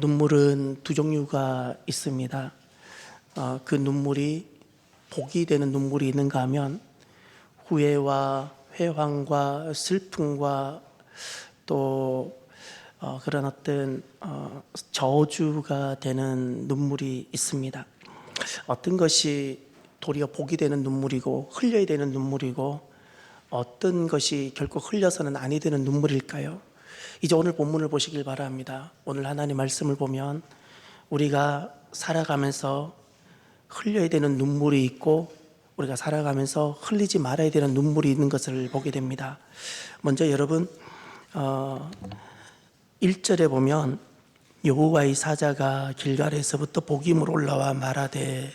눈물은 두 종류가 있습니다. 그 눈물이 복이 되는 눈물이 있는가 하면 후회와 회황과 슬픔과 또 그런 어떤 저주가 되는 눈물이 있습니다. 어떤 것이 도리어 복이 되는 눈물이고 흘려야 되는 눈물이고 어떤 것이 결코 흘려서는 아니 되는 눈물일까요? 이제 오늘 본문을 보시길 바랍니다. 오늘 하나님 말씀을 보면 우리가 살아가면서 흘려야 되는 눈물이 있고 우리가 살아가면서 흘리지 말아야 되는 눈물이 있는 것을 보게 됩니다. 먼저 여러분 1절에 보면 여호와의 사자가 길갈에서부터 복임으로 올라와 말하되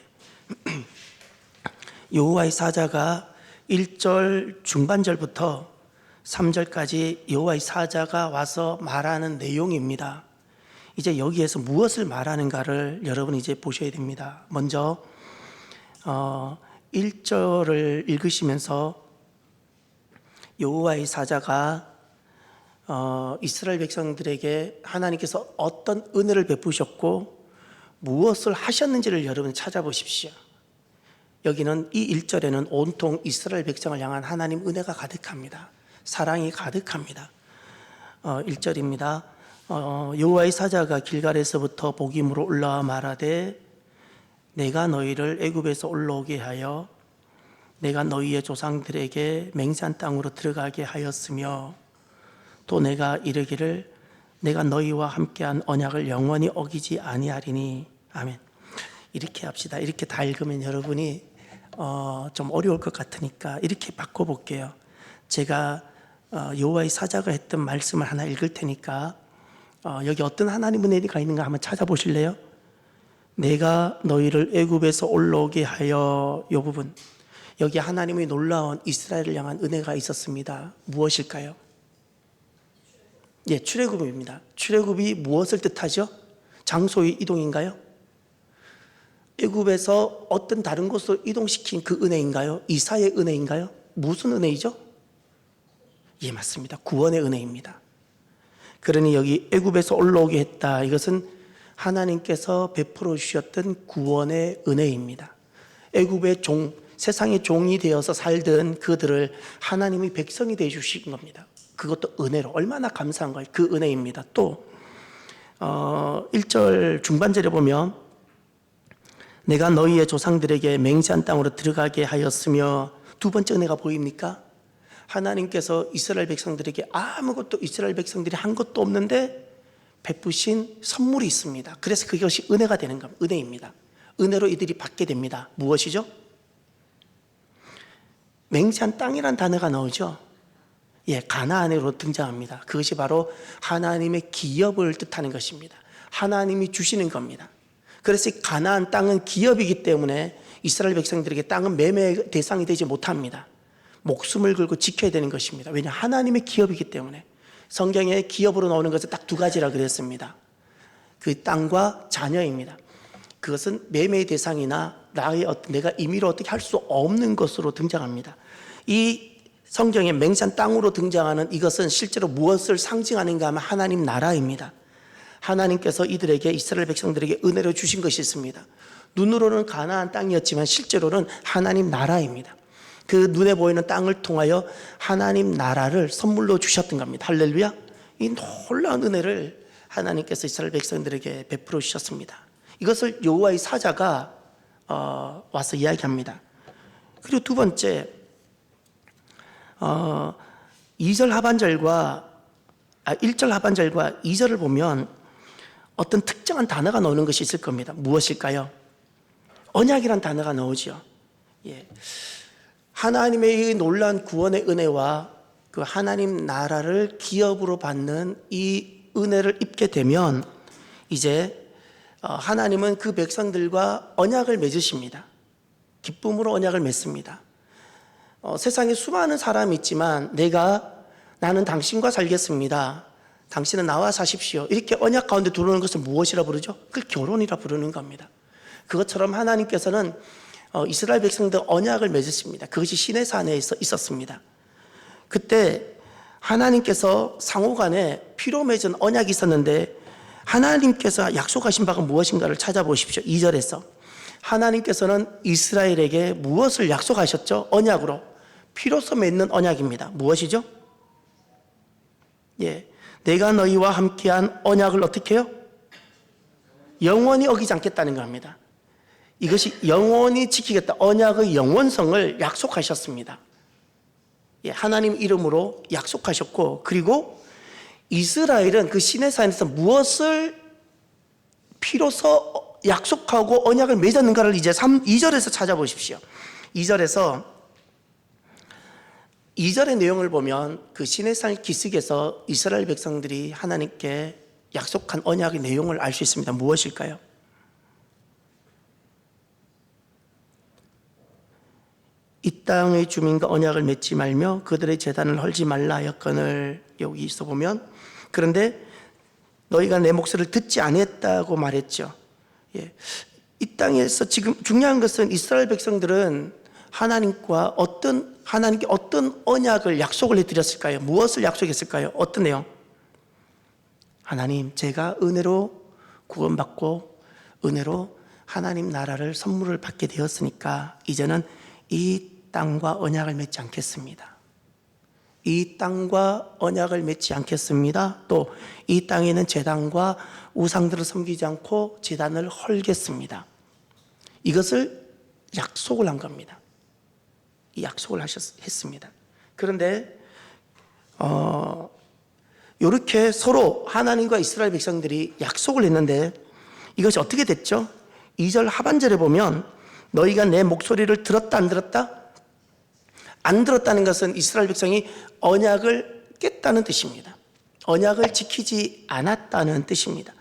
여호와의 사자가 1절 중반절부터 3절까지 여호와의 사자가 와서 말하는 내용입니다. 이제 여기에서 무엇을 말하는가를 여러분이 이제 보셔야 됩니다. 먼저 1절을 읽으시면서 여호와의 사자가 이스라엘 백성들에게 하나님께서 어떤 은혜를 베푸셨고 무엇을 하셨는지를 여러분 찾아보십시오. 여기는 이 1절에는 온통 이스라엘 백성을 향한 하나님 은혜가 가득합니다. 사랑이 가득합니다. 1절입니다. 여호와의 사자가 길갈에서부터 복임으로 올라와 말하되 내가 너희를 애굽에서 올라오게 하여 내가 너희의 조상들에게 맹세한 땅으로 들어가게 하였으며 또 내가 이르기를 내가 너희와 함께한 언약을 영원히 어기지 아니하리니. 아멘. 이렇게 합시다. 이렇게 다 읽으면 여러분이 좀 어려울 것 같으니까 이렇게 바꿔볼게요. 제가 여호와의 사자가 했던 말씀을 하나 읽을 테니까 여기 어떤 하나님 은혜가 있는가 한번 찾아보실래요? 내가 너희를 애굽에서 올라오게 하여. 이 부분, 여기 하나님의 놀라운 이스라엘을 향한 은혜가 있었습니다. 무엇일까요? 예, 출애굽입니다. 출애굽이 무엇을 뜻하죠? 장소의 이동인가요? 애굽에서 어떤 다른 곳으로 이동시킨 그 은혜인가요? 이사의 은혜인가요? 무슨 은혜이죠? 예, 맞습니다. 구원의 은혜입니다. 그러니 여기 애굽에서 올라오게 했다. 이것은 하나님께서 베풀어 주셨던 구원의 은혜입니다. 애굽의 종, 세상의 종이 되어서 살던 그들을 하나님이 백성이 되어 주신 겁니다. 그것도 은혜로 얼마나 감사한 거예요. 그 은혜입니다. 또 1절 중반절에 보면 내가 너희의 조상들에게 맹세한 땅으로 들어가게 하였으며, 두 번째 은혜가 보입니까? 하나님께서 이스라엘 백성들에게 아무것도 이스라엘 백성들이 한 것도 없는데 베푸신 선물이 있습니다. 그래서 그것이 은혜가 되는 겁니다. 은혜입니다. 은혜로 이들이 받게 됩니다. 무엇이죠? 맹세한 땅이란 단어가 나오죠. 예, 가나안으로 등장합니다. 그것이 바로 하나님의 기업을 뜻하는 것입니다. 하나님이 주시는 겁니다. 그래서 이 가나안 땅은 기업이기 때문에 이스라엘 백성들에게 땅은 매매 대상이 되지 못합니다. 목숨을 걸고 지켜야 되는 것입니다. 왜냐? 하나님의 기업이기 때문에. 성경에 기업으로 나오는 것은 딱 두 가지라 그랬습니다. 그 땅과 자녀입니다. 그것은 매매의 대상이나 내가 임의로 어떻게 할 수 없는 것으로 등장합니다. 이 성경에 맹세한 땅으로 등장하는 이것은 실제로 무엇을 상징하는가 하면 하나님 나라입니다. 하나님께서 이들에게, 이스라엘 백성들에게 은혜로 주신 것이 있습니다. 눈으로는 가나안 땅이었지만 실제로는 하나님 나라입니다. 그 눈에 보이는 땅을 통하여 하나님 나라를 선물로 주셨던 겁니다. 할렐루야. 이 놀라운 은혜를 하나님께서 이스라엘 백성들에게 베풀어 주셨습니다. 이것을 여호와의 사자가 와서 이야기합니다. 그리고 두 번째 1절 하반절과 2절을 보면 어떤 특정한 단어가 나오는 것이 있을 겁니다. 무엇일까요? 언약이란 단어가 나오죠. 예. 하나님의 놀라운 구원의 은혜와 그 하나님 나라를 기업으로 받는 이 은혜를 입게 되면 이제 하나님은 그 백성들과 언약을 맺으십니다. 기쁨으로 언약을 맺습니다. 세상에 수많은 사람이 있지만 나는 당신과 살겠습니다. 당신은 나와 사십시오. 이렇게 언약 가운데 들어오는 것을 무엇이라 부르죠? 그걸 결혼이라 부르는 겁니다. 그것처럼 하나님께서는 이스라엘 백성들 언약을 맺으십니다. 그것이 시내산에 있었습니다. 그때 하나님께서 상호간에 피로 맺은 언약이 있었는데 하나님께서 약속하신 바가 무엇인가를 찾아보십시오. 2절에서 하나님께서는 이스라엘에게 무엇을 약속하셨죠? 언약으로. 피로써 맺는 언약입니다. 무엇이죠? 예, 내가 너희와 함께한 언약을 어떻게 해요? 영원히 어기지 않겠다는 겁니다. 이것이 영원히 지키겠다. 언약의 영원성을 약속하셨습니다. 예, 하나님 이름으로 약속하셨고, 그리고 이스라엘은 그 시내산에서 무엇을 피로써 약속하고 언약을 맺었는가를 이제 2절에서 찾아보십시오. 2절의 내용을 보면 그 시내산 기슭에서 이스라엘 백성들이 하나님께 약속한 언약의 내용을 알 수 있습니다. 무엇일까요? 이 땅의 주민과 언약을 맺지 말며 그들의 제단을 헐지 말라 하였거늘, 여기서 보면, 그런데 너희가 내 목소리를 듣지 아니했다고 말했죠. 예. 이 땅에서 지금 중요한 것은 이스라엘 백성들은 하나님께 어떤 언약을 약속을 해드렸을까요? 무엇을 약속했을까요? 어떤 내용? 하나님, 제가 은혜로 구원받고 은혜로 하나님 나라를 선물을 받게 되었으니까 이제는 이 땅과 언약을 맺지 않겠습니다. 이 땅과 언약을 맺지 않겠습니다. 또 이 땅에는 제단과 우상들을 섬기지 않고 제단을 헐겠습니다. 이것을 약속을 한 겁니다. 이 약속을 했습니다. 그런데 이렇게 서로 하나님과 이스라엘 백성들이 약속을 했는데 이것이 어떻게 됐죠? 2절 하반절에 보면 너희가 내 목소리를 들었다 안 들었다? 안 들었다는 것은 이스라엘 백성이 언약을 깼다는 뜻입니다. 언약을 지키지 않았다는 뜻입니다.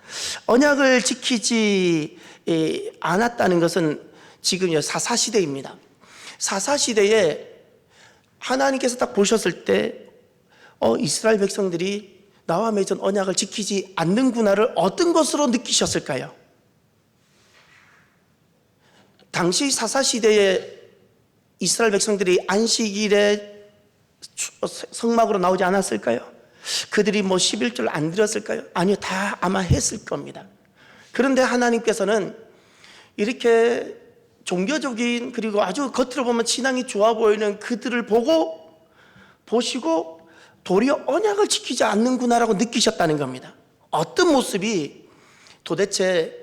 언약을 지키지 않았다는 것은 지금 사사시대입니다. 사사시대에 하나님께서 딱 보셨을 때 이스라엘 백성들이 나와 맺은 언약을 지키지 않는구나를 어떤 것으로 느끼셨을까요? 당시 사사시대에 이스라엘 백성들이 안식일에 성막으로 나오지 않았을까요? 그들이 11절 안 드렸을까요? 아니요, 다 아마 했을 겁니다. 그런데 하나님께서는 이렇게 종교적인, 그리고 아주 겉으로 보면 신앙이 좋아 보이는 그들을 보시고 도리어 언약을 지키지 않는구나라고 느끼셨다는 겁니다. 어떤 모습이 도대체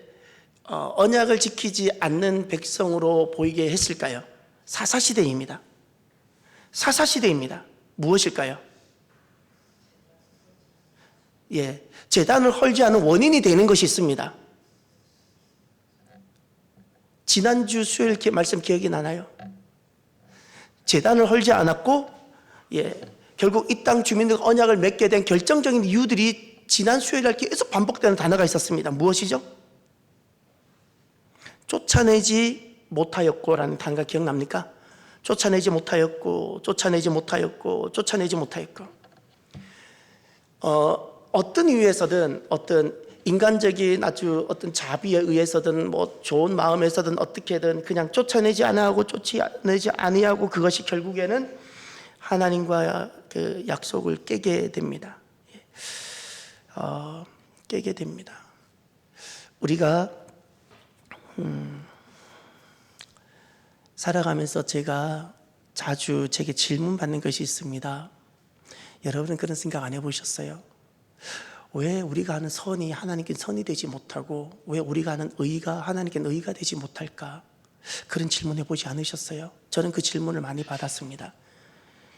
언약을 지키지 않는 백성으로 보이게 했을까요? 사사시대입니다. 사사시대입니다. 무엇일까요? 예, 제단을 헐지 않은 원인이 되는 것이 있습니다. 지난주 수요일 말씀 기억이 나나요? 제단을 헐지 않았고, 예, 결국 이 땅 주민들과 언약을 맺게 된 결정적인 이유들이 지난 수요일날 계속 반복되는 단어가 있었습니다. 무엇이죠? 쫓아내지 못하였고라는 단어가 기억납니까? 쫓아내지 못하였고, 쫓아내지 못하였고, 쫓아내지 못하였고. 어떤 이유에서든, 어떤 인간적인 아주 어떤 자비에 의해서든 좋은 마음에서든 어떻게든 그냥 쫓아내지 않아하고 쫓아내지 아니하고 그것이 결국에는 하나님과 그 약속을 깨게 됩니다. 깨게 됩니다. 우리가 살아가면서 제가 자주 제게 질문받는 것이 있습니다. 여러분은 그런 생각 안 해보셨어요? 왜 우리가 하는 선이 하나님께 선이 되지 못하고 왜 우리가 하는 의가 하나님께 의가 되지 못할까? 그런 질문 해보지 않으셨어요? 저는 그 질문을 많이 받았습니다.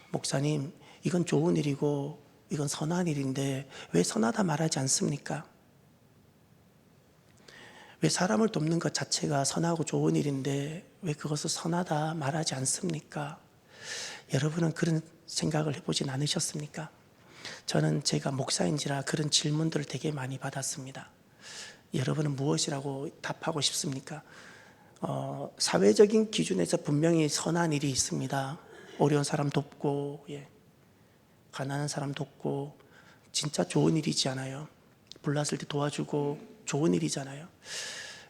목사님, 이건 좋은 일이고 이건 선한 일인데 왜 선하다 말하지 않습니까? 왜 사람을 돕는 것 자체가 선하고 좋은 일인데 왜 그것을 선하다 말하지 않습니까? 여러분은 그런 생각을 해보진 않으셨습니까? 저는 제가 목사인지라 그런 질문들을 되게 많이 받았습니다. 여러분은 무엇이라고 답하고 싶습니까? 사회적인 기준에서 분명히 선한 일이 있습니다. 어려운 사람 돕고, 가난한 사람 돕고, 진짜 좋은 일이지 않아요? 불났을 때 도와주고 좋은 일이잖아요.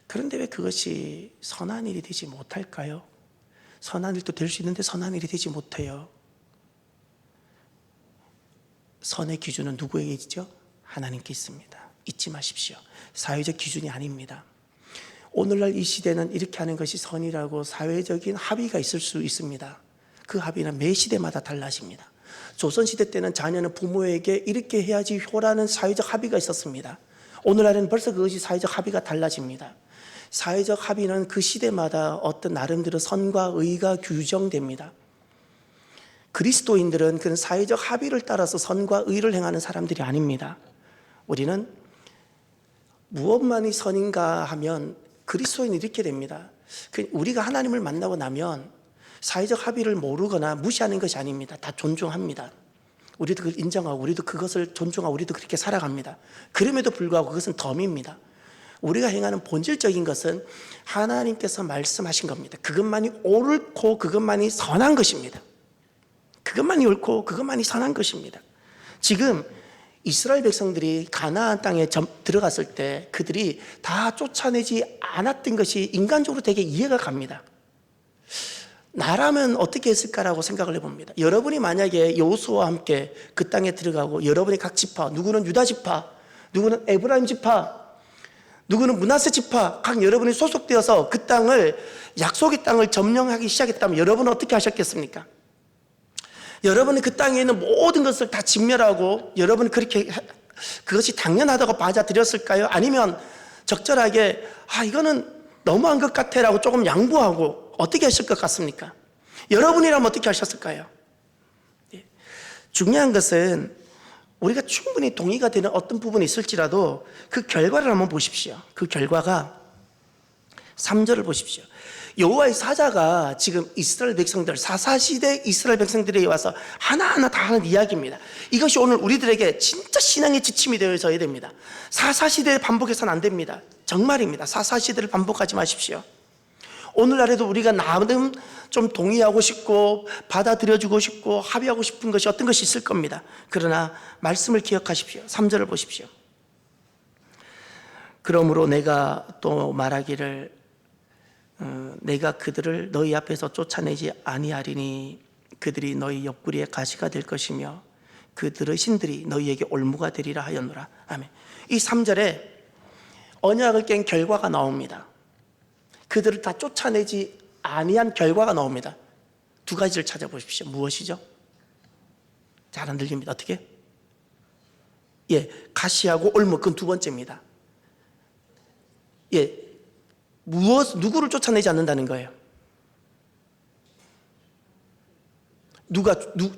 그런데 왜 그것이 선한 일이 되지 못할까요? 선한 일도 될 수 있는데 선한 일이 되지 못해요. 선의 기준은 누구에게 있죠? 하나님께 있습니다. 잊지 마십시오. 사회적 기준이 아닙니다. 오늘날 이 시대는 이렇게 하는 것이 선이라고 사회적인 합의가 있을 수 있습니다. 그 합의는 매 시대마다 달라집니다. 조선시대 때는 자녀는 부모에게 이렇게 해야지 효라는 사회적 합의가 있었습니다. 오늘날에는 벌써 그것이 사회적 합의가 달라집니다. 사회적 합의는 그 시대마다 어떤 나름대로 선과 의가 규정됩니다. 그리스도인들은 그런 사회적 합의를 따라서 선과 의를 행하는 사람들이 아닙니다. 우리는 무엇만이 선인가 하면 그리스도인은 이렇게 됩니다. 우리가 하나님을 만나고 나면 사회적 합의를 모르거나 무시하는 것이 아닙니다. 다 존중합니다. 우리도 그걸 인정하고 우리도 그것을 존중하고 우리도 그렇게 살아갑니다. 그럼에도 불구하고 그것은 덤입니다. 우리가 행하는 본질적인 것은 하나님께서 말씀하신 겁니다. 그것만이 옳고 그것만이 선한 것입니다. 그것만이 옳고 그것만이 선한 것입니다. 지금 이스라엘 백성들이 가나안 땅에 들어갔을 때 그들이 다 쫓아내지 않았던 것이 인간적으로 되게 이해가 갑니다. 나라면 어떻게 했을까라고 생각을 해봅니다. 여러분이 만약에 여호수아와 함께 그 땅에 들어가고 여러분의 각 지파, 누구는 유다 지파, 누구는 에브라임 지파, 누구는 므낫세 지파, 각 여러분이 소속되어서 그 땅을, 약속의 땅을 점령하기 시작했다면 여러분은 어떻게 하셨겠습니까? 여러분이 그 땅에 있는 모든 것을 다 진멸하고 여러분이 그렇게 그것이 당연하다고 받아들였을까요? 아니면 적절하게 이거는 너무한 것 같아라고 조금 양보하고 어떻게 하실 것 같습니까? 여러분이라면 어떻게 하셨을까요? 중요한 것은 우리가 충분히 동의가 되는 어떤 부분이 있을지라도 그 결과를 한번 보십시오. 그 결과가 3절을 보십시오. 여호와의 사자가 지금 이스라엘 백성들, 사사시대 이스라엘 백성들에게 와서 하나하나 다 하는 이야기입니다. 이것이 오늘 우리들에게 진짜 신앙의 지침이 되어져야 됩니다. 사사시대를 반복해서는 안 됩니다. 정말입니다. 사사시대를 반복하지 마십시오. 오늘날에도 우리가 나름 좀 동의하고 싶고 받아들여주고 싶고 합의하고 싶은 것이 어떤 것이 있을 겁니다. 그러나 말씀을 기억하십시오. 3절을 보십시오. 그러므로 내가 또 말하기를 내가 그들을 너희 앞에서 쫓아내지 아니하리니 그들이 너희 옆구리에 가시가 될 것이며 그들의 신들이 너희에게 올무가 되리라 하였노라. 아멘. 이 3절에 언약을 깬 결과가 나옵니다. 그들을 다 쫓아내지 아니한 결과가 나옵니다. 두 가지를 찾아보십시오. 무엇이죠? 잘 안 들립니다. 어떻게? 가시하고 올무, 그건 두 번째입니다. 누구를 쫓아내지 않는다는 거예요?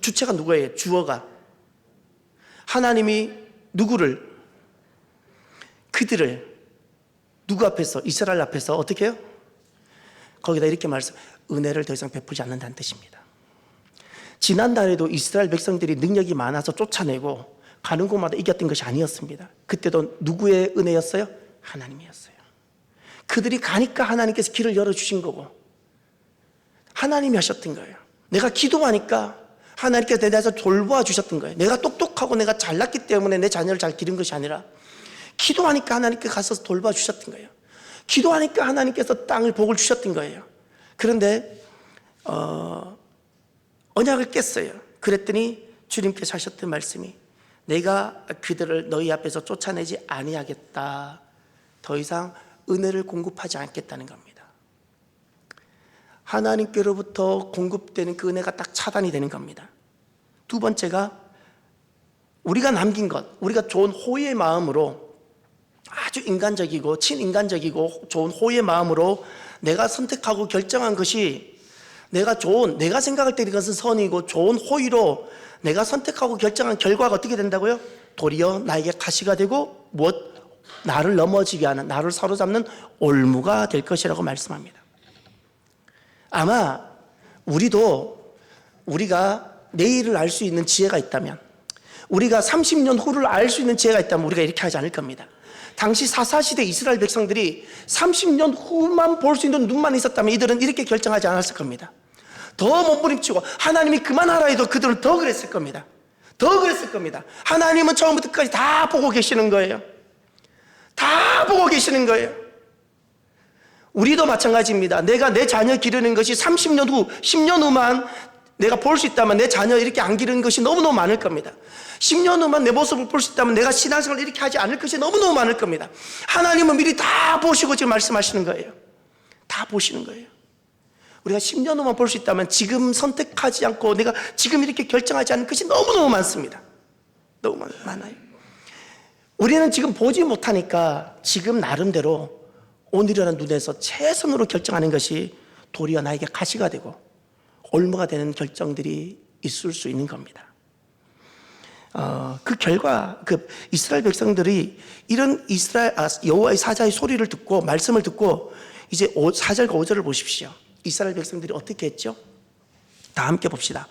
주체가 누구예요? 주어가. 하나님이 누구를? 그들을 누구 앞에서? 이스라엘 앞에서 어떻게 해요? 거기다 이렇게 은혜를 더 이상 베풀지 않는다는 뜻입니다. 지난달에도 이스라엘 백성들이 능력이 많아서 쫓아내고 가는 곳마다 이겼던 것이 아니었습니다. 그때도 누구의 은혜였어요? 하나님이었어요. 그들이 가니까 하나님께서 길을 열어주신 거고 하나님이 하셨던 거예요. 내가 기도하니까 하나님께서 내 자녀를 돌보아 주셨던 거예요. 내가 똑똑하고 내가 잘났기 때문에 내 자녀를 잘 기른 것이 아니라 기도하니까 하나님께서 가서 돌봐 주셨던 거예요. 기도하니까 하나님께서 땅을 복을 주셨던 거예요. 그런데 언약을 깼어요. 그랬더니 주님께서 하셨던 말씀이 내가 그들을 너희 앞에서 쫓아내지 아니하겠다. 더 이상 은혜를 공급하지 않겠다는 겁니다. 하나님께로부터 공급되는 그 은혜가 딱 차단이 되는 겁니다. 두 번째가 우리가 남긴 것, 우리가 좋은 호의의 마음으로 아주 인간적이고 친인간적이고 좋은 호의의 마음으로 내가 선택하고 결정한 것이 내가 생각할 때 이것은 선이고 좋은 호의로 내가 선택하고 결정한 결과가 어떻게 된다고요? 도리어 나에게 가시가 되고 나를 넘어지게 하는, 나를 사로잡는 올무가 될 것이라고 말씀합니다. 아마 우리가 내일을 알 수 있는 지혜가 있다면, 우리가 30년 후를 알 수 있는 지혜가 있다면 우리가 이렇게 하지 않을 겁니다. 당시 사사시대 이스라엘 백성들이 30년 후만 볼 수 있는 눈만 있었다면 이들은 이렇게 결정하지 않았을 겁니다. 더 몸부림치고 하나님이 그만하라 해도 그들은 더 그랬을 겁니다. 더 그랬을 겁니다. 하나님은 처음부터 끝까지 다 보고 계시는 거예요. 다 보고 계시는 거예요. 우리도 마찬가지입니다. 내가 내 자녀 기르는 것이 30년 후, 10년 후만 내가 볼 수 있다면 내 자녀 이렇게 안 기르는 것이 너무너무 많을 겁니다. 10년 후만 내 모습을 볼 수 있다면 내가 신앙생활을 이렇게 하지 않을 것이 너무너무 많을 겁니다. 하나님은 미리 다 보시고 지금 말씀하시는 거예요. 다 보시는 거예요. 우리가 10년 후만 볼 수 있다면 지금 선택하지 않고 내가 지금 이렇게 결정하지 않는 것이 너무너무 많습니다. 너무 많아요. 우리는 지금 보지 못하니까 지금 나름대로 오늘이라는 눈에서 최선으로 결정하는 것이 도리어 나에게 가시가 되고 올무가 되는 결정들이 있을 수 있는 겁니다. 그 결과 이스라엘 백성들이 이런 여호와의 사자의 소리를 듣고 말씀을 듣고 이제 4절과 5절을 보십시오. 이스라엘 백성들이 어떻게 했죠? 다 함께 봅시다.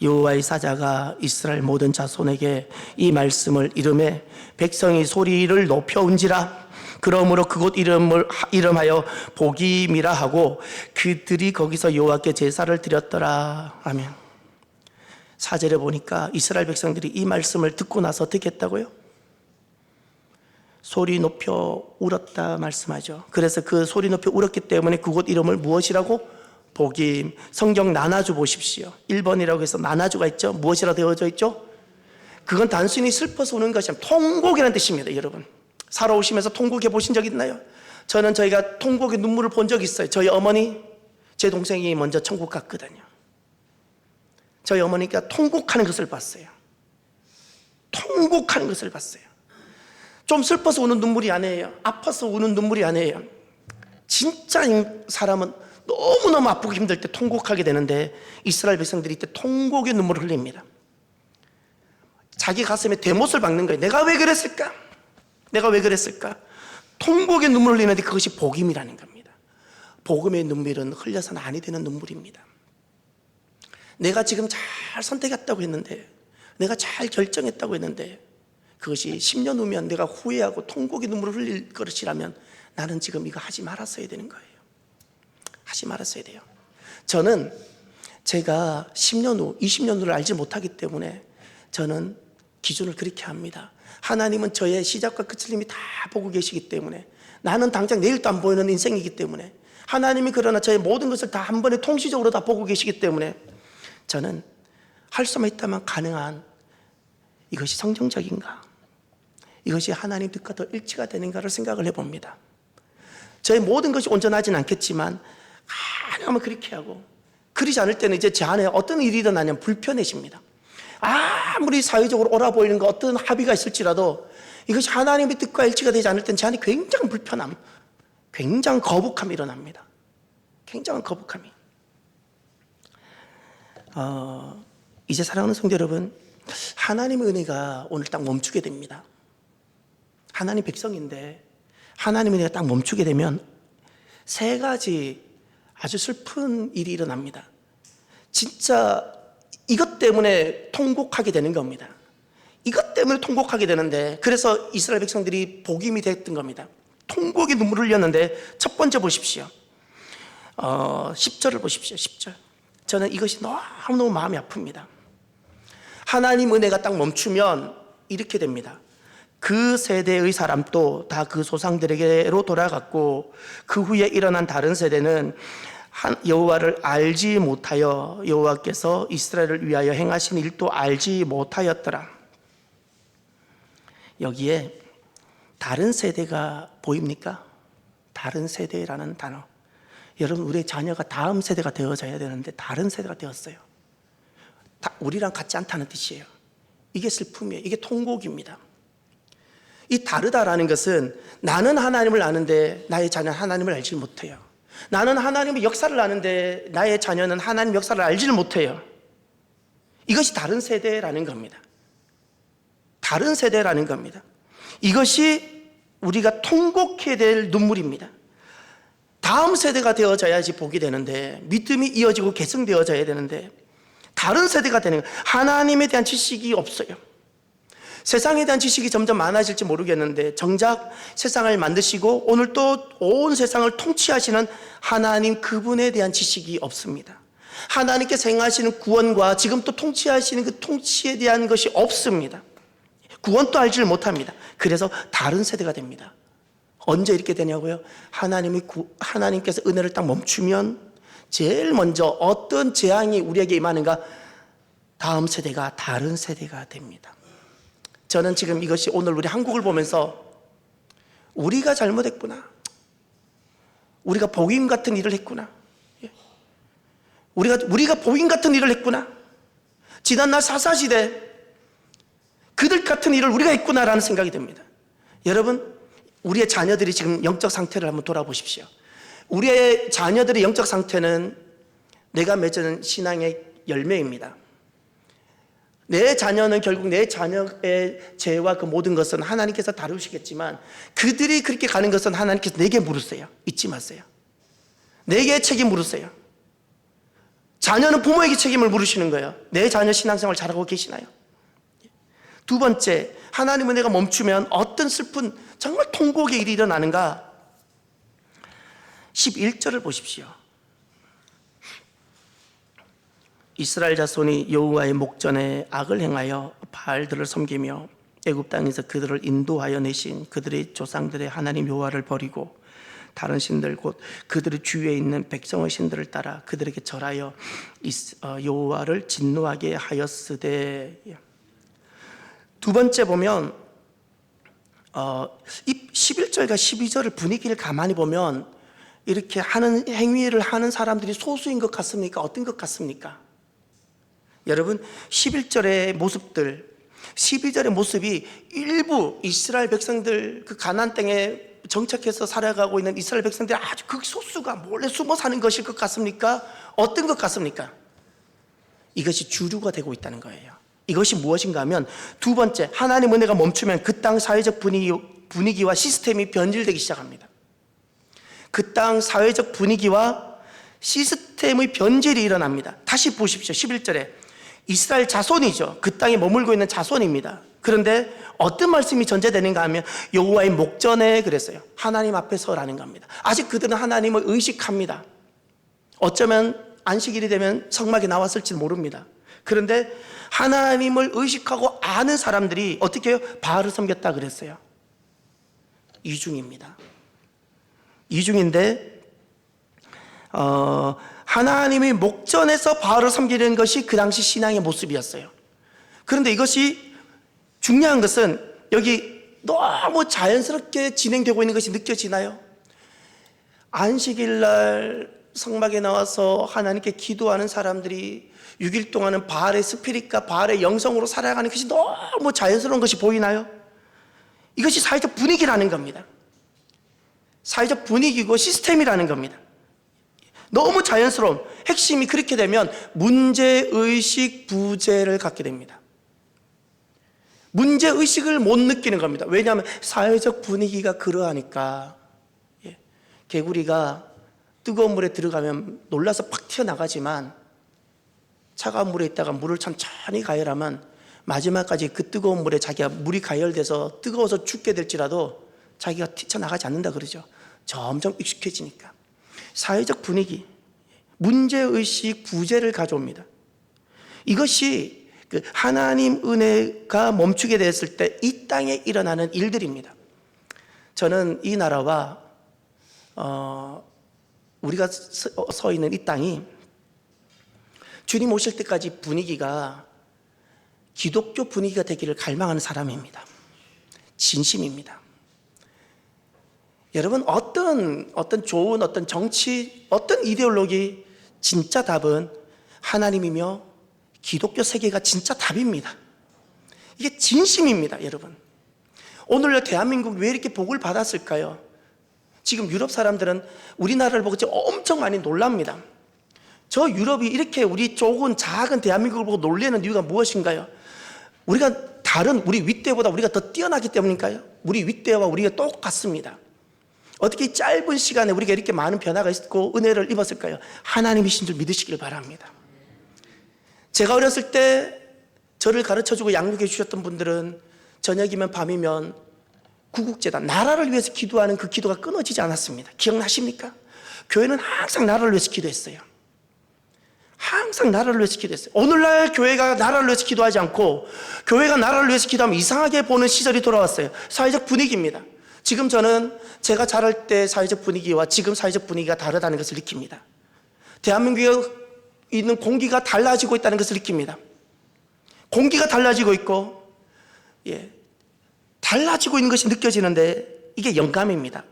여호와의 사자가 이스라엘 모든 자손에게 이 말씀을 이르매 백성이 소리를 높여운지라. 그러므로 그곳 이름하여 복임이라 하고 그들이 거기서 여호와께 제사를 드렸더라. 아멘. 4절에 보니까 이스라엘 백성들이 이 말씀을 듣고 나서 어떻게 했다고요? 소리 높여 울었다 말씀하죠. 그래서 그 소리 높여 울었기 때문에 그곳 이름을 무엇이라고? 복임. 성경 나나주 보십시오. 1번이라고 해서 나나주가 있죠. 무엇이라 되어져 있죠? 그건 단순히 슬퍼서 우는 것이 아니라 통곡이라는 뜻입니다. 여러분, 살아오시면서 통곡해 보신 적 있나요? 저는 저희가 통곡의 눈물을 본 적 있어요. 저희 어머니, 제 동생이 먼저 천국 갔거든요. 저희 어머니가 통곡하는 것을 봤어요. 통곡하는 것을 봤어요. 좀 슬퍼서 우는 눈물이 아니에요. 아파서 우는 눈물이 아니에요. 진짜 사람은 너무너무 아프고 힘들 때 통곡하게 되는데 이스라엘 백성들이 이때 통곡의 눈물을 흘립니다. 자기 가슴에 대못을 박는 거예요. 내가 왜 그랬을까? 내가 왜 그랬을까? 통곡의 눈물을 흘리는데 그것이 복임이라는 겁니다. 복음의 눈물은 흘려서는 아니 되는 눈물입니다. 내가 지금 잘 선택했다고 했는데, 내가 잘 결정했다고 했는데 그것이 10년 후면 내가 후회하고 통곡의 눈물을 흘릴 것이라면 나는 지금 이거 하지 말았어야 되는 거예요. 하지 말았어야 돼요. 저는 제가 10년 후, 20년 후를 알지 못하기 때문에 저는 기준을 그렇게 합니다. 하나님은 저의 시작과 끝을 이미 다 보고 계시기 때문에, 나는 당장 내일도 안 보이는 인생이기 때문에, 하나님이 그러나 저의 모든 것을 다 한 번에 통시적으로 다 보고 계시기 때문에 저는 할 수만 있다면 가능한, 이것이 성경적인가, 이것이 하나님 뜻과 더 일치가 되는가를 생각을 해봅니다. 저의 모든 것이 온전하진 않겠지만 가능하면 그렇게 하고, 그러지 않을 때는 이제 제 안에 어떤 일이 일어나냐면 불편해집니다. 아무리 사회적으로 옳아 보이는 거 어떤 합의가 있을지라도 이것이 하나님의 뜻과 일치가 되지 않을 때는 제 안에 굉장한 불편함, 굉장한 거북함이 일어납니다. 굉장한 거북함이. 이제 사랑하는 성도 여러분, 하나님의 은혜가 오늘 딱 멈추게 됩니다. 하나님 백성인데 하나님의 은혜가 딱 멈추게 되면 세 가지 아주 슬픈 일이 일어납니다. 진짜 이것 때문에 통곡하게 되는 겁니다. 이것 때문에 통곡하게 되는데, 그래서 이스라엘 백성들이 복임이 됐던 겁니다. 통곡의 눈물을 흘렸는데 첫 번째 보십시오. 10절을 보십시오. 10절. 저는 이것이 너무너무 마음이 아픕니다. 하나님 은혜가 딱 멈추면 이렇게 됩니다. 그 세대의 사람도 다 그 조상들에게로 돌아갔고 그 후에 일어난 다른 세대는 여호와를 알지 못하여 여호와께서 이스라엘을 위하여 행하신 일도 알지 못하였더라. 여기에 다른 세대가 보입니까? 다른 세대라는 단어. 여러분, 우리의 자녀가 다음 세대가 되어져야 되는데 다른 세대가 되었어요. 우리랑 같지 않다는 뜻이에요. 이게 슬픔이에요. 이게 통곡입니다. 이 다르다라는 것은 나는 하나님을 아는데 나의 자녀는 하나님을 알지 못해요. 나는 하나님의 역사를 아는데 나의 자녀는 하나님 역사를 알지를 못해요. 이것이 다른 세대라는 겁니다. 다른 세대라는 겁니다. 이것이 우리가 통곡해야 될 눈물입니다. 다음 세대가 되어져야지 복이 되는데, 믿음이 이어지고 계승되어져야 되는데 다른 세대가 되는 거예요. 하나님에 대한 지식이 없어요. 세상에 대한 지식이 점점 많아질지 모르겠는데 정작 세상을 만드시고 오늘 또 온 세상을 통치하시는 하나님 그분에 대한 지식이 없습니다. 하나님께서 행하시는 구원과 지금 또 통치하시는 그 통치에 대한 것이 없습니다. 구원도 알지를 못합니다. 그래서 다른 세대가 됩니다. 언제 이렇게 되냐고요? 하나님께서 은혜를 딱 멈추면 제일 먼저 어떤 재앙이 우리에게 임하는가? 다음 세대가 다른 세대가 됩니다. 저는 지금 이것이 오늘 우리 한국을 보면서 우리가 잘못했구나, 우리가 복임 같은 일을 했구나, 우리가 복임 같은 일을 했구나, 지난날 사사시대 그들 같은 일을 우리가 했구나라는 생각이 듭니다. 여러분, 우리의 자녀들이 지금 영적 상태를 한번 돌아보십시오. 우리의 자녀들의 영적 상태는 내가 맺은 신앙의 열매입니다. 내 자녀는 결국 내 자녀의 죄와 그 모든 것은 하나님께서 다루시겠지만 그들이 그렇게 가는 것은 하나님께서 내게 물으세요. 잊지 마세요. 내게 책임 물으세요. 자녀는 부모에게 책임을 물으시는 거예요. 내 자녀 신앙생활 잘하고 계시나요? 두 번째, 하나님의 은혜가 멈추면 어떤 슬픈 정말 통곡의 일이 일어나는가? 11절을 보십시오. 이스라엘 자손이 여호와의 목전에 악을 행하여 바알들을 섬기며 애굽 땅에서 그들을 인도하여 내신 그들의 조상들의 하나님 여호와를 버리고 다른 신들 곧 그들의 주위에 있는 백성의 신들을 따라 그들에게 절하여 여호와를 진노하게 하였으되. 두 번째 보면 11절과 12절을 분위기를 가만히 보면 이렇게 하는 행위를 하는 사람들이 소수인 것 같습니까? 어떤 것 같습니까? 여러분, 11절의 모습들, 12절의 모습이 일부 이스라엘 백성들, 그 가나안 땅에 정착해서 살아가고 있는 이스라엘 백성들이 아주 극소수가 몰래 숨어 사는 것일 것 같습니까? 어떤 것 같습니까? 이것이 주류가 되고 있다는 거예요. 이것이 무엇인가 하면 두 번째, 하나님 은혜가 멈추면 그 땅 사회적 분위기와 시스템이 변질되기 시작합니다. 그 땅 사회적 분위기와 시스템의 변질이 일어납니다. 다시 보십시오. 11절에 이스라엘 자손이죠. 그 땅에 머물고 있는 자손입니다. 그런데 어떤 말씀이 전제되는가 하면 여호와의 목전에 그랬어요. 하나님 앞에 서라는 겁니다. 아직 그들은 하나님을 의식합니다. 어쩌면 안식일이 되면 성막에 나왔을지 모릅니다. 그런데 하나님을 의식하고 아는 사람들이 어떻게 해요? 바알을 섬겼다 그랬어요. 이중입니다. 이중인데 하나님의 목전에서 바알을 섬기는 것이 그 당시 신앙의 모습이었어요. 그런데 이것이 중요한 것은 여기 너무 자연스럽게 진행되고 있는 것이 느껴지나요? 안식일 날 성막에 나와서 하나님께 기도하는 사람들이 6일 동안은 바알의 스피릿과 바알의 영성으로 살아가는 것이 너무 자연스러운 것이 보이나요? 이것이 사회적 분위기라는 겁니다. 사회적 분위기고 시스템이라는 겁니다. 너무 자연스러운, 핵심이 그렇게 되면 문제의식 부재를 갖게 됩니다. 문제의식을 못 느끼는 겁니다. 왜냐하면 사회적 분위기가 그러하니까. 개구리가 뜨거운 물에 들어가면 놀라서 팍 튀어나가지만 차가운 물에 있다가 물을 천천히 가열하면 마지막까지 그 뜨거운 물에 자기가 물이 가열돼서 뜨거워서 죽게 될지라도 자기가 튀쳐나가지 않는다 그러죠. 점점 익숙해지니까. 사회적 분위기, 문제의식, 부재를 가져옵니다. 이것이 그 하나님 은혜가 멈추게 됐을 때 이 땅에 일어나는 일들입니다. 저는 이 나라와 우리가 서 있는 이 땅이 주님 오실 때까지 분위기가 기독교 분위기가 되기를 갈망하는 사람입니다. 진심입니다. 여러분, 어떤 좋은 어떤 정치, 어떤 이데올로기, 진짜 답은 하나님이며 기독교 세계가 진짜 답입니다. 이게 진심입니다, 여러분. 오늘날 대한민국 왜 이렇게 복을 받았을까요? 지금 유럽 사람들은 우리나라를 보고 엄청 많이 놀랍니다. 저 유럽이 이렇게 우리 조금 작은 대한민국을 보고 놀라는 이유가 무엇인가요? 우리가 우리 윗대보다 우리가 더 뛰어나기 때문일까요? 우리 윗대와 우리가 똑같습니다. 어떻게 짧은 시간에 우리가 이렇게 많은 변화가 있고 은혜를 입었을까요? 하나님이신 줄 믿으시길 바랍니다. 제가 어렸을 때 저를 가르쳐주고 양육해 주셨던 분들은 저녁이면 밤이면 구국재단, 나라를 위해서 기도하는 그 기도가 끊어지지 않았습니다. 기억나십니까? 교회는 항상 나라를 위해서 기도했어요. 항상 나라를 위해서 기도했어요. 오늘날 교회가 나라를 위해서 기도하지 않고 교회가 나라를 위해서 기도하면 이상하게 보는 시절이 돌아왔어요. 사회적 분위기입니다. 지금 저는 제가 자랄 때 사회적 분위기와 지금 사회적 분위기가 다르다는 것을 느낍니다. 대한민국에 있는 공기가 달라지고 있다는 것을 느낍니다. 공기가 달라지고 있고, 달라지고 있는 것이 느껴지는데 이게 영감입니다.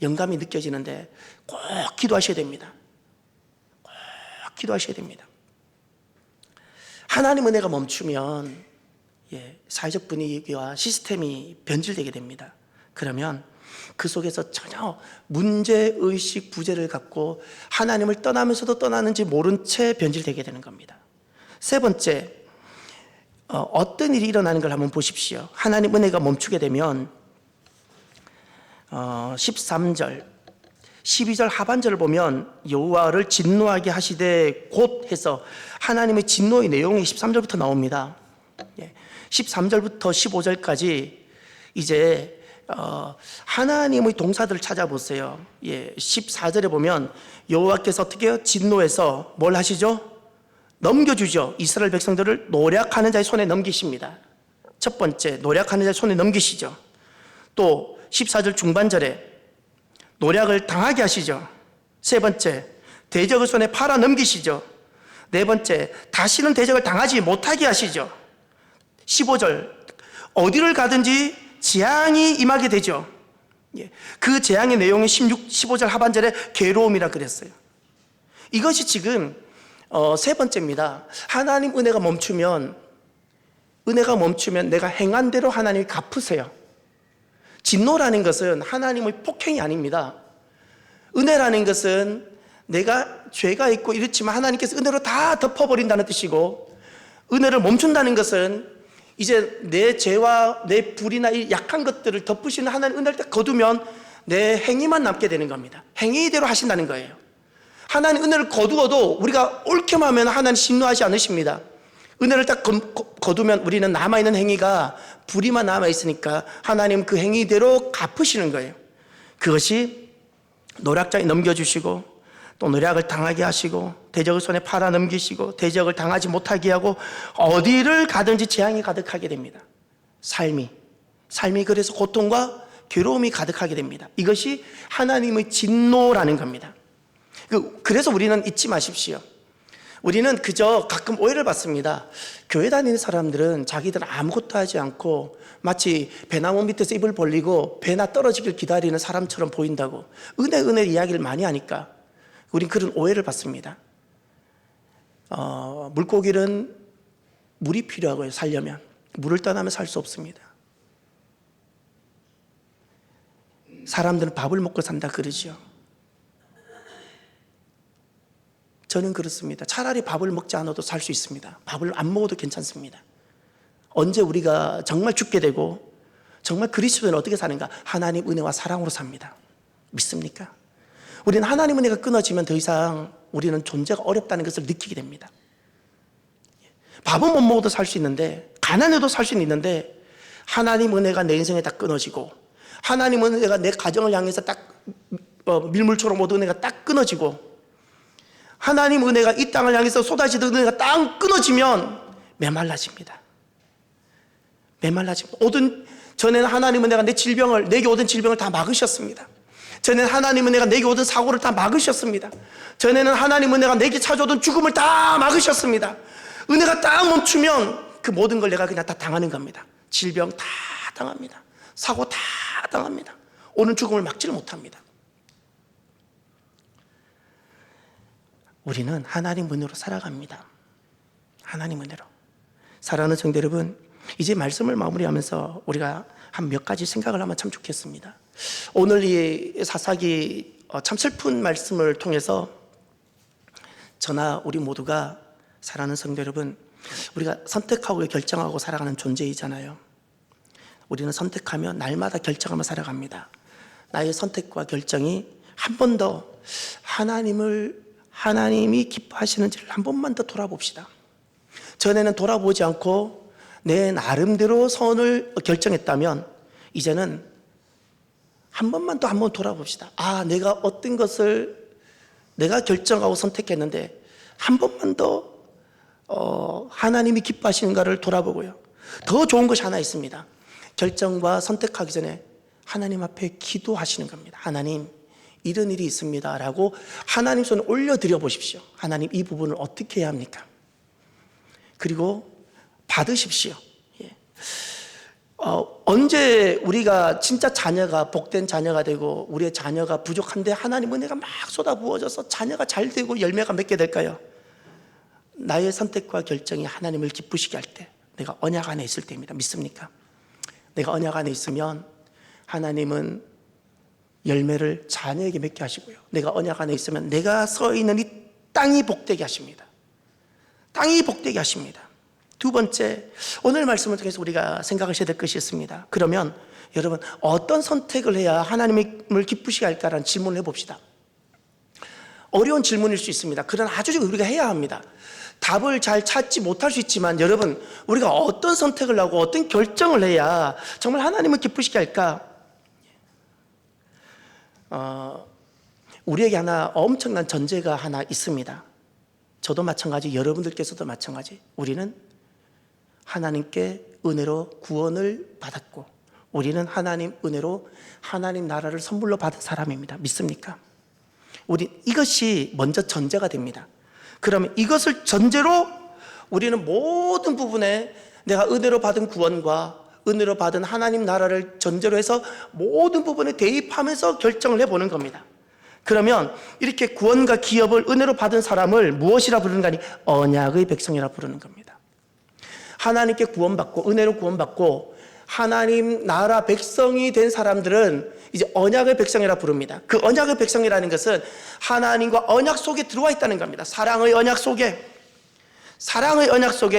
영감이 느껴지는데 꼭 기도하셔야 됩니다. 꼭 기도하셔야 됩니다. 하나님 은혜가 멈추면 사회적 분위기와 시스템이 변질되게 됩니다. 그러면 그 속에서 전혀 문제의식 부재를 갖고 하나님을 떠나면서도 떠나는지 모른 채 변질되게 되는 겁니다. 세 번째, 어떤 일이 일어나는 걸 한번 보십시오. 하나님 은혜가 멈추게 되면 13절, 12절 하반절을 보면 여호와를 진노하게 하시되 곧 해서 하나님의 진노의 내용이 13절부터 나옵니다. 13절부터 15절까지 이제 하나님의 동사들을 찾아보세요. 14절에 보면 여호와께서 어떻게 해요? 진노해서 뭘 하시죠? 넘겨주죠. 이스라엘 백성들을 노략하는 자의 손에 넘기십니다. 첫 번째, 노략하는 자의 손에 넘기시죠. 또 14절 중반절에 노략을 당하게 하시죠. 세 번째, 대적의 손에 팔아 넘기시죠. 네 번째, 다시는 대적을 당하지 못하게 하시죠. 15절, 어디를 가든지 재앙이 임하게 되죠. 그 재앙의 내용이 15절 하반절에 괴로움이라 그랬어요. 이것이 지금 세 번째입니다. 하나님 은혜가 멈추면 내가 행한 대로 하나님이 갚으세요. 진노라는 것은 하나님의 폭행이 아닙니다. 은혜라는 것은 내가 죄가 있고 이렇지만 하나님께서 은혜로 다 덮어버린다는 뜻이고, 은혜를 멈춘다는 것은 이제 내 죄와 내 불이나 이 약한 것들을 덮으시는 하나님 은혜를 딱 거두면 내 행위만 남게 되는 겁니다. 행위대로 하신다는 거예요. 하나님 은혜를 거두어도 우리가 옳게만 하면 하나님 진노하지 않으십니다. 은혜를 딱 거두면 우리는 남아있는 행위가 불의만 남아있으니까 하나님 그 행위대로 갚으시는 거예요. 그것이 노략자에 넘겨주시고 또 노략을 당하게 하시고 대적의 손에 팔아 넘기시고 대적을 당하지 못하게 하고 어디를 가든지 재앙이 가득하게 됩니다. 삶이 그래서 고통과 괴로움이 가득하게 됩니다. 이것이 하나님의 진노라는 겁니다. 그래서 우리는 잊지 마십시오. 우리는 그저 가끔 오해를 받습니다. 교회 다니는 사람들은 자기들은 아무것도 하지 않고 마치 배나무 밑에서 입을 벌리고 배나 떨어지길 기다리는 사람처럼 보인다고 은혜 이야기를 많이 하니까 우린 그런 오해를 받습니다. 물고기는 물이 필요하고요. 살려면 물을 떠나면 살 수 없습니다. 사람들은 밥을 먹고 산다 그러죠. 저는 그렇습니다. 차라리 밥을 먹지 않아도 살 수 있습니다. 밥을 안 먹어도 괜찮습니다. 언제 우리가 정말 죽게 되고 정말 그리스도인은 어떻게 사는가? 하나님 은혜와 사랑으로 삽니다. 믿습니까? 우리는 하나님 은혜가 끊어지면 더 이상 우리는 존재가 어렵다는 것을 느끼게 됩니다. 밥은 못 먹어도 살 수 있는데, 가난해도 살 수는 있는데, 하나님 은혜가 내 인생에 딱 끊어지고, 하나님 은혜가 내 가정을 향해서 딱 밀물처럼 모든 은혜가 딱 끊어지고, 하나님 은혜가 이 땅을 향해서 쏟아지던 은혜가 딱 끊어지면 메말라집니다. 전에는 하나님 은혜가 내게 오던 질병을 다 막으셨습니다. 전에는 하나님 은혜가 내게 오던 사고를 다 막으셨습니다. 전에는 하나님 은혜가 내게 찾아오던 죽음을 다 막으셨습니다. 은혜가 딱 멈추면 그 모든 걸 내가 그냥 다 당하는 겁니다. 질병 다 당합니다. 사고 다 당합니다. 오는 죽음을 막지를 못합니다. 우리는 하나님 은혜로 살아갑니다. 하나님 은혜로. 사랑하는 성도 여러분, 이제 말씀을 마무리하면서 우리가 한 몇 가지 생각을 하면 참 좋겠습니다. 오늘 이 사사기 참 슬픈 말씀을 통해서 저나 우리 모두가, 사랑하는 성도 여러분, 우리가 선택하고 결정하고 살아가는 존재이잖아요. 우리는 선택하며 날마다 결정하며 살아갑니다. 나의 선택과 결정이 한 번 더 하나님이 기뻐하시는지를 한 번만 더 돌아봅시다. 전에는 돌아보지 않고 내 나름대로 선을 결정했다면 이제는 한 번만 더 한번 돌아봅시다. 내가 어떤 것을 내가 결정하고 선택했는데 한 번만 더 하나님이 기뻐하시는가를 돌아보고요. 더 좋은 것이 하나 있습니다. 결정과 선택하기 전에 하나님 앞에 기도하시는 겁니다. 하나님, 이런 일이 있습니다 라고 하나님 손에 올려드려 보십시오. 하나님, 이 부분을 어떻게 해야 합니까? 그리고 받으십시오. 예. 언제 우리가 진짜 자녀가 복된 자녀가 되고 우리의 자녀가 부족한데 하나님 은혜가 막 쏟아부어져서 자녀가 잘 되고 열매가 맺게 될까요? 나의 선택과 결정이 하나님을 기쁘시게 할 때, 내가 언약 안에 있을 때입니다. 믿습니까? 내가 언약 안에 있으면 하나님은 열매를 자녀에게 맺게 하시고요, 내가 언약 안에 있으면 내가 서 있는 이 땅이 복되게 하십니다. 땅이 복되게 하십니다. 두 번째, 오늘 말씀을 통해서 우리가 생각하셔야 될 것이 있습니다. 그러면 여러분, 어떤 선택을 해야 하나님을 기쁘시게 할까라는 질문을 해봅시다. 어려운 질문일 수 있습니다. 그러나 아주 우리가 해야 합니다. 답을 잘 찾지 못할 수 있지만 여러분, 우리가 어떤 선택을 하고 어떤 결정을 해야 정말 하나님을 기쁘시게 할까? 우리에게 하나 엄청난 전제가 하나 있습니다. 저도 마찬가지, 여러분들께서도 마찬가지. 우리는 하나님께 은혜로 구원을 받았고 우리는 하나님 은혜로 하나님 나라를 선물로 받은 사람입니다. 믿습니까? 이것이 먼저 전제가 됩니다. 그러면 이것을 전제로 우리는 모든 부분에 내가 은혜로 받은 구원과 은혜로 받은 하나님 나라를 전제로 해서 모든 부분에 대입하면서 결정을 해보는 겁니다. 그러면 이렇게 구원과 기업을 은혜로 받은 사람을 무엇이라 부르는가 하니 언약의 백성이라 부르는 겁니다. 하나님께 구원받고 은혜로 구원받고 하나님 나라 백성이 된 사람들은 이제 언약의 백성이라 부릅니다. 그 언약의 백성이라는 것은 하나님과 언약 속에 들어와 있다는 겁니다. 사랑의 언약 속에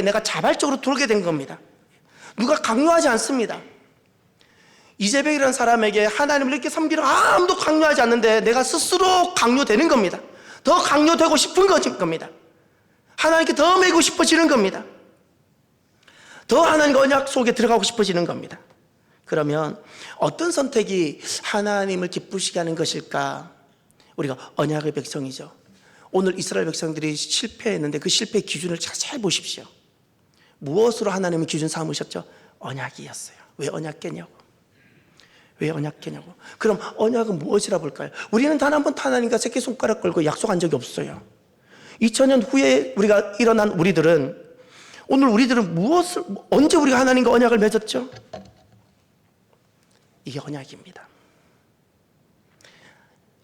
내가 자발적으로 들어오게 된 겁니다. 누가 강요하지 않습니다. 이재백이라는 사람에게 하나님을 이렇게 섬기라 아무도 강요하지 않는데 내가 스스로 강요되는 겁니다. 더 강요되고 싶은 겁니다. 하나님께 더 매고 싶어지는 겁니다. 더 하나님과 언약 속에 들어가고 싶어지는 겁니다. 그러면 어떤 선택이 하나님을 기쁘시게 하는 것일까? 우리가 언약의 백성이죠. 오늘 이스라엘 백성들이 실패했는데 그 실패의 기준을 잘 보십시오. 무엇으로 하나님의 기준 삼으셨죠? 언약이었어요. 왜 언약계냐고. 그럼 언약은 무엇이라 볼까요? 우리는 단 한 번 하나님과 새끼손가락 걸고 약속한 적이 없어요. 2000년 후에 우리가 일어난 우리들은 오늘 우리들은 언제 우리가 하나님과 언약을 맺었죠? 이게 언약입니다.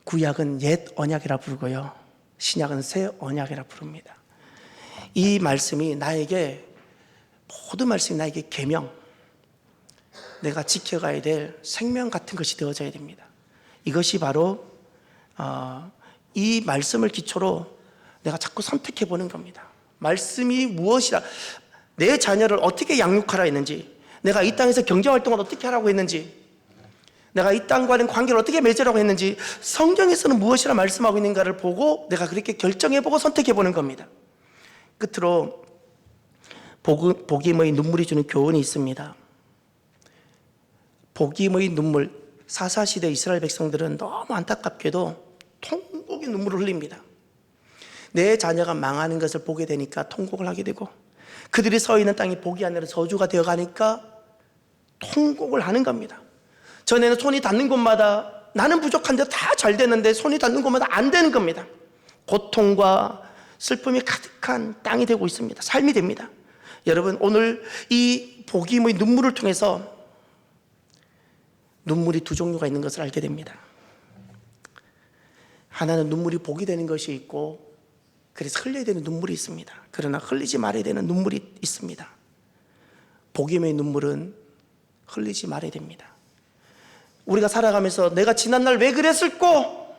구약은 옛 언약이라 부르고요, 신약은 새 언약이라 부릅니다. 이 말씀이 나에게, 모든 말씀이 나에게 계명, 내가 지켜가야 될 생명 같은 것이 되어져야 됩니다. 이것이 바로 이 말씀을 기초로 내가 자꾸 선택해 보는 겁니다. 말씀이 무엇이라, 내 자녀를 어떻게 양육하라 했는지, 내가 이 땅에서 경제활동을 어떻게 하라고 했는지, 내가 이 땅과는 관계를 어떻게 맺으라고 했는지 성경에서는 무엇이라 말씀하고 있는가를 보고 내가 그렇게 결정해보고 선택해보는 겁니다. 끝으로 복임의 눈물이 주는 교훈이 있습니다. 복임의 눈물, 사사시대 이스라엘 백성들은 너무 안타깝게도 통곡의 눈물을 흘립니다. 내 자녀가 망하는 것을 보게 되니까 통곡을 하게 되고, 그들이 서 있는 땅이 복이 아니라 저주가 되어가니까 통곡을 하는 겁니다. 전에는 손이 닿는 곳마다 나는 부족한데 다 잘 되는데 손이 닿는 곳마다 안 되는 겁니다. 고통과 슬픔이 가득한 땅이 되고 있습니다. 삶이 됩니다. 여러분, 오늘 이 복임의 눈물을 통해서 눈물이 두 종류가 있는 것을 알게 됩니다. 하나는 눈물이 복이 되는 것이 있고, 그래서 흘려야 되는 눈물이 있습니다. 그러나 흘리지 말아야 되는 눈물이 있습니다. 복임의 눈물은 흘리지 말아야 됩니다. 우리가 살아가면서 내가 지난날 왜 그랬을꼬?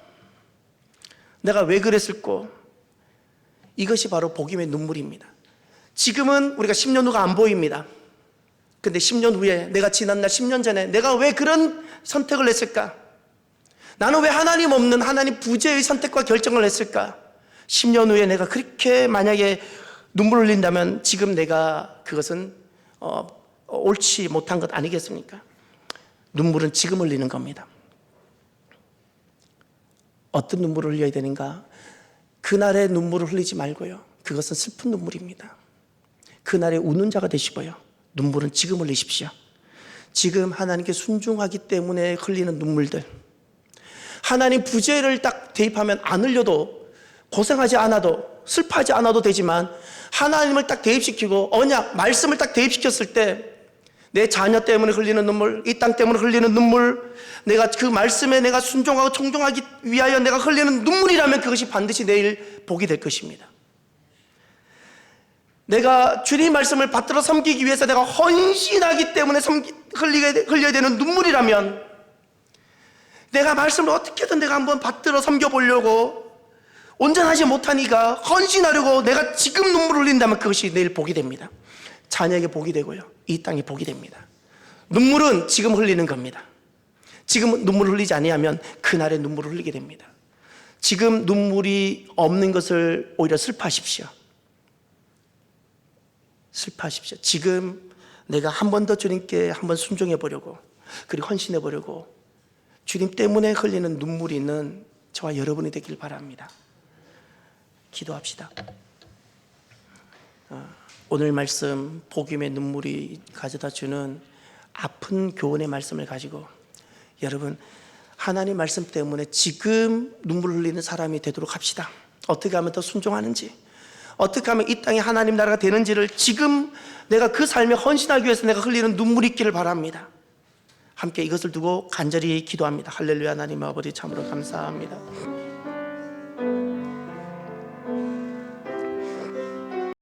내가 왜 그랬을꼬? 이것이 바로 복임의 눈물입니다. 지금은 우리가 10년 후가 안 보입니다. 근데 10년 후에, 내가 지난날 10년 전에 내가 왜 그런 선택을 했을까? 나는 왜 하나님 없는, 하나님 부재의 선택과 결정을 했을까? 10년 후에 내가 그렇게 만약에 눈물을 흘린다면 지금 내가 그것은 옳지 못한 것 아니겠습니까? 눈물은 지금 흘리는 겁니다. 어떤 눈물을 흘려야 되는가? 그날의 눈물을 흘리지 말고요, 그것은 슬픈 눈물입니다. 그날의 우는 자가 되시고요, 눈물은 지금 흘리십시오. 지금 하나님께 순종하기 때문에 흘리는 눈물들, 하나님 부재를 딱 대입하면 안 흘려도 고생하지 않아도 슬퍼하지 않아도 되지만 하나님을 딱 대입시키고 언약, 말씀을 딱 대입시켰을 때 내 자녀 때문에 흘리는 눈물, 이 땅 때문에 흘리는 눈물, 내가 그 말씀에 내가 순종하고 청종하기 위하여 내가 흘리는 눈물이라면 그것이 반드시 내일 복이 될 것입니다. 내가 주님 말씀을 받들어 섬기기 위해서 내가 헌신하기 때문에 흘려야 되는 눈물이라면 내가 말씀을 어떻게든 내가 한번 받들어 섬겨보려고 온전하지 못하니까 헌신하려고 내가 지금 눈물을 흘린다면 그것이 내일 복이 됩니다. 자녀에게 복이 되고요, 이 땅에 복이 됩니다. 눈물은 지금 흘리는 겁니다. 지금 눈물을 흘리지 아니하면 그날에 눈물을 흘리게 됩니다. 지금 눈물이 없는 것을 오히려 슬퍼하십시오. 슬퍼하십시오. 지금 내가 한 번 더 주님께 한번 순종해 보려고, 그리고 헌신해 보려고 주님 때문에 흘리는 눈물이 있는 저와 여러분이 되길 바랍니다. 기도합시다. 오늘 말씀, 복음의 눈물이 가져다 주는 아픈 교훈의 말씀을 가지고 여러분, 하나님 말씀 때문에 지금 눈물 흘리는 사람이 되도록 합시다. 어떻게 하면 더 순종하는지, 어떻게 하면 이 땅에 하나님 나라가 되는지를 지금 내가 그 삶에 헌신하기 위해서 내가 흘리는 눈물이 있기를 바랍니다. 함께 이것을 두고 간절히 기도합니다. 할렐루야. 하나님 아버지 참으로 감사합니다.